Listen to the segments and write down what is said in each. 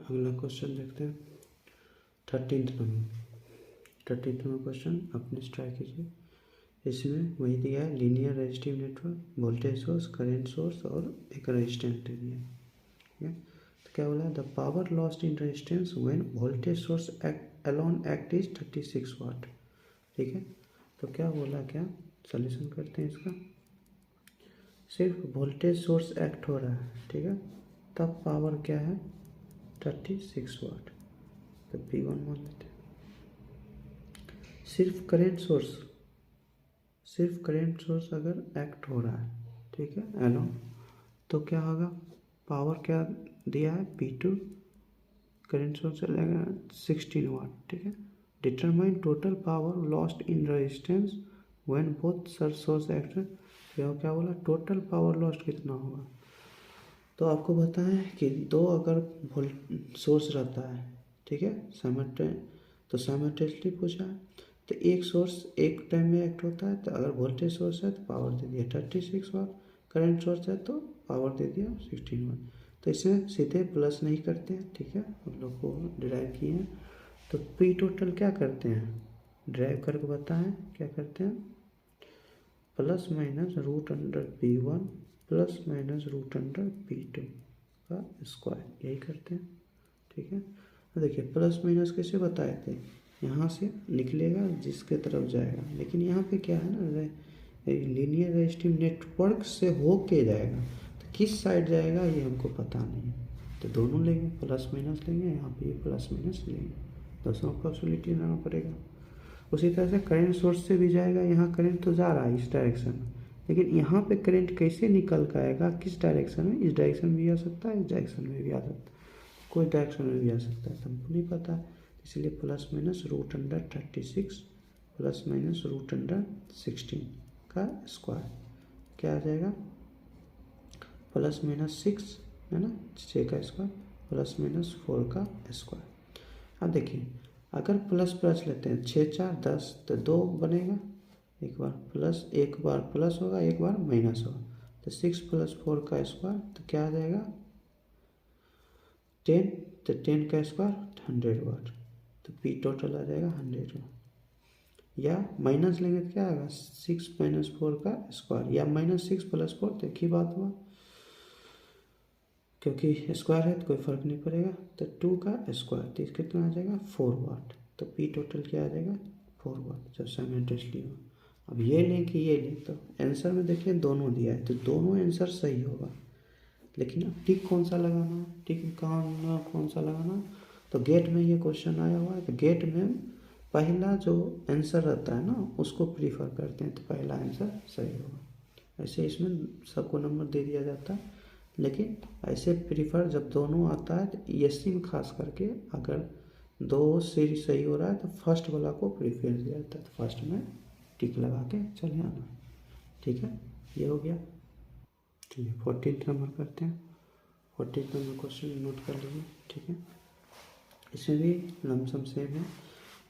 अगला क्वेश्चन देखते हैं 13th नंबर क्वेश्चन अपने ट्राई कीजिए। इसमें वही दिया है, linear resistive network, voltage source, current source और एक रेजिस्टेंस दे दिया है। ठीक है, तो क्या बोला है, the power lost in resistance when voltage source alone act is 36 वाट। ठीक है, तो क्या बोला, क्या सॉल्यूशन करते हैं इसका। सिर्फ वोल्टेज सोर्स एक्ट हो रहा है, ठीक है, तब पावर क्या है 36 वाट, तो P1 मान लेते हैं। सिर्फ करंट सोर्स अगर एक्ट हो रहा है, ठीक है, एलोन, तो क्या होगा, पावर क्या दिया है P2, करंट सोर्स लगेगा 16 वाट। ठीक है, determine total power lost in resistance when both source act. क्या बोला, टोटल पावर लॉस्ट कितना होगा। तो आपको पता है कि दो अगर सोर्स रहता है, ठीक है, तो साइमल्टेनियसली पूछा है, तो एक सोर्स एक टाइम में एक्ट होता है, तो अगर वोल्टेज सोर्स है तो पावर दे दिया 36 वाट, करंट सोर्स है तो पावर दे दिया 16 वाट। तो इसे सीधे प्लस नहीं करते हैं, ठीक है, हम लोग को डिराइव किए हैं। तो पी टोटल क्या करते हैं, डिराइव करके बताएं क्या करते हैं, plus minus root under P1 plus minus root under P2 का स्क्वायर, यही करते हैं। ठीक है, तो देखिए प्लस माइनस कैसे बताए थे, यहाँ से निकलेगा जिसके तरफ जाएगा, लेकिन यहाँ पे क्या है ना, लीनियर रेजिस्टिव नेटवर्क से हो के जाएगा, तो किस साइड जाएगा ये हमको पता नहीं है, तो दोनों लेंगे, प्लस माइनस लेंगे, यहाँ पे प्लस माइनस लेंगे, दोनों पॉसिबिलिटी लाना पड़ेगा। उसी तरह से करंट सोर्स से भी जाएगा, यहाँ करंट तो जा रहा है इस डायरेक्शन में, लेकिन यहाँ पे करंट कैसे निकल कर आएगा, किस डायरेक्शन में, इस डायरेक्शन में भी आ सकता है, इस डायरेक्शन में भी आ सकता है, कोई डायरेक्शन में भी आ सकता है, तो हमको नहीं पता है, इसलिए plus minus root under 36 plus minus root under 16 का स्क्वायर क्या आ जाएगा, प्लस माइनस 6 है ना, 6 का स्क्वायर प्लस माइनस 4 का स्क्वायर। अब देखिए अगर प्लस प्लस लेते हैं, 6 4 10, तो 2 बनेगा, एक बार प्लस होगा, एक बार माइनस होगा, तो 6 प्लस 4 का स्क्वायर, तो क्या आ जाएगा 10, तो 10 का स्क्वायर 100 वाट, तो पी टोटल आ जाएगा 100 वाट। या माइनस लेंगे तो क्या आएगा 6 माइनस 4 का स्क्वायर, या -6 + 4, तो एक ही बात हुआ, क्योंकि स्क्वायर है तो कोई फर्क नहीं पड़ेगा, तो 2 का स्क्वायर, तो कितना आ जाएगा 4 वाट, तो पी टोटल क्या आ जाएगा 4 वाट जब साइमल्टेनियसली हो। अब ये लें कि ये लें, तो आंसर में देखिए दोनों दिया है, तो दोनों आंसर सही होगा, लेकिन अब टिक कौन सा लगाना, टिक कौन सा लगाना, तो गेट में ये क्वेश्चन आया हुआ है, तो गेट में पहला जो आंसर रहता है ना उसको प्रीफर करते हैं, तो पहला आंसर सही होगा। ऐसे इसमें सबको नंबर दे दिया जाता है, लेकिन ऐसे प्रीफर जब दोनों आता है, तो ESC में खास करके अगर दो सीरीज सही हो रहा है तो फर्स्ट वाला को प्रीफरेंस दिया जाता है, तो फर्स्ट में टिक लगा के चले आना। ठीक है, ये हो गया। ठीक है, 14th नंबर करते हैं। 14th नंबर क्वेश्चन नोट कर लीजिए। ठीक है, इसमें भी लमसम सेम है,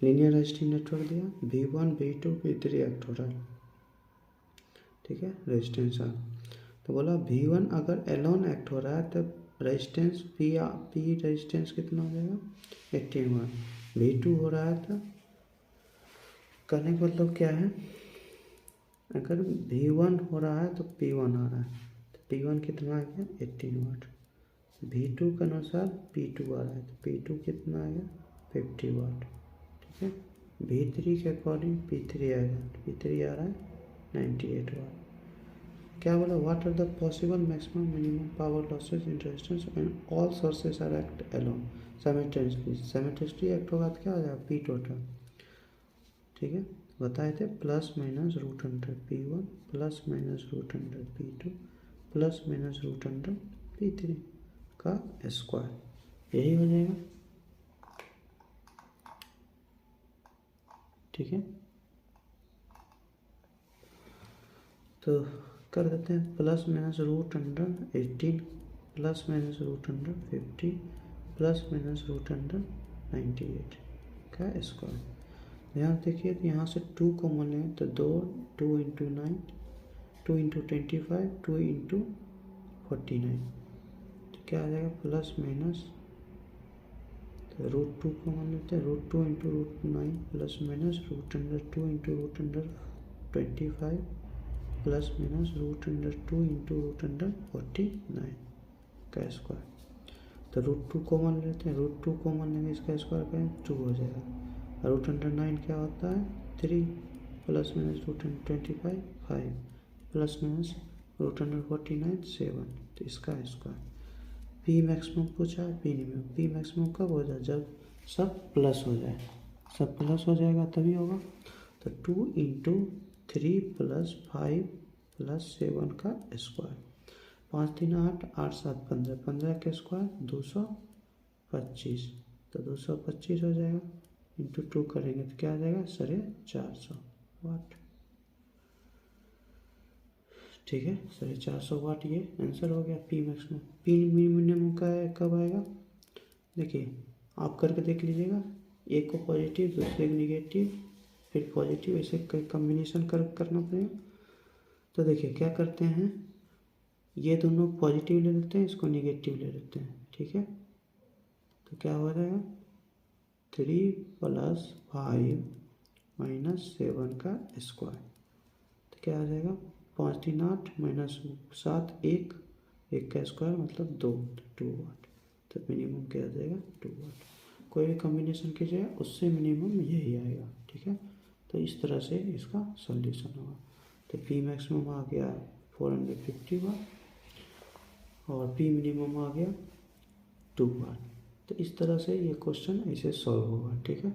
लीनियर रेजिस्टिव नेटवर्क दिया, V1 V2 V3 एक्ट हो रहा है। ठीक है, रेजिस्टेंस आर, तो बोला V1 अगर एलोन एक्ट हो रहा है तब रेजिस्टेंस P रेजिस्टेंस कितना हो जाएगा 81। V2 हो रहा है तो करने का मतलब क्या है, अगर V1 हो रहा है तो P1 आ रहा है, तो P1 कितना आ गया 18 वाट। V2 के अनुसार P2 आ रहा है, तो P2 कितना आ गया 50 वाट। ठीक है, V3 के अकॉर्डिंग P3 आएगा, P3 आ रहा है 98 वाट। क्या बोला, what are the possible maximum minimum power losses in resistance when all sources are act alone simultaneously act होगा तो क्या हो जाएगा पी टोटल। ठीक है, बताए थे plus minus root under P1 plus minus root under P2 plus minus root under P3 का स्क्वायर, यही हो जाएगा। ठीक है, तो कर देते हैं plus minus root under 18 plus minus root under 50 plus minus root under 98 का स्क्वायर। यहाँ देखिए तो यहाँ से 2 कॉमन लें तो 2 × 9 2 × 25 2 × 49, तो क्या आ जाएगा प्लस माइनस तो √2 कॉमन लेते हैं, √2 into √9 plus minus √2 into √25 plus minus √2 into √49 का स्क्वायर। तो √2 कॉमन लेते हैं, √2 कॉमन लेंगे, इसका स्क्वायर करें 2 हो जाएगा। √9 क्या होता है 3 प्लस माइनस √25 5 प्लस माइनस √49 7, तो इसका स्क्वायर। पी मैक्सिमम पूछा है, पी मिनिमम। पी मैक्सिमम कब हो जाए, जब सब प्लस हो जाए, सब प्लस हो जाएगा तभी होगा। तो 2 इंटू 3 प्लस 5 प्लस 7 का स्क्वायर। 5 3 8 8 7 15, 15 के स्क्वायर 225, तो 225 हो जाएगा। इंटू 2 करेंगे तो क्या आ जाएगा 450 वाट। ठीक है, 450 वाट ये आंसर हो गया पी मैक्सिमम। पी मिनिमम का कब आएगा, देखिए आप करके देख लीजिएगा, एक को पॉजिटिव दूसरे को निगेटिव फिर पॉजिटिव, ऐसे कम्बिनेशन करना पड़ेगा। तो देखिए क्या करते हैं, ये दोनों पॉजिटिव ले लेते हैं, इसको निगेटिव ले लेते हैं। ठीक है, तो क्या हो जाएगा 3 प्लस 5 माइनस 7 का स्क्वायर, तो क्या आ जाएगा 5 3 8 माइनस 7 1 का स्क्वायर मतलब 2 वाट। तो मिनिमम क्या आ जाएगा 2 वाट। कोई भी कॉम्बिनेशन कीजिएगा उससे मिनिमम यही आएगा। ठीक है, तो इस तरह से इसका सॉल्यूशन होगा। तो पी मैक्सिमम आ गया 450 वाट और पी मिनिमम आ गया 2 वाट। तो इस तरह से ये क्वेश्चन ऐसे सॉल्व होगा। ठीक है।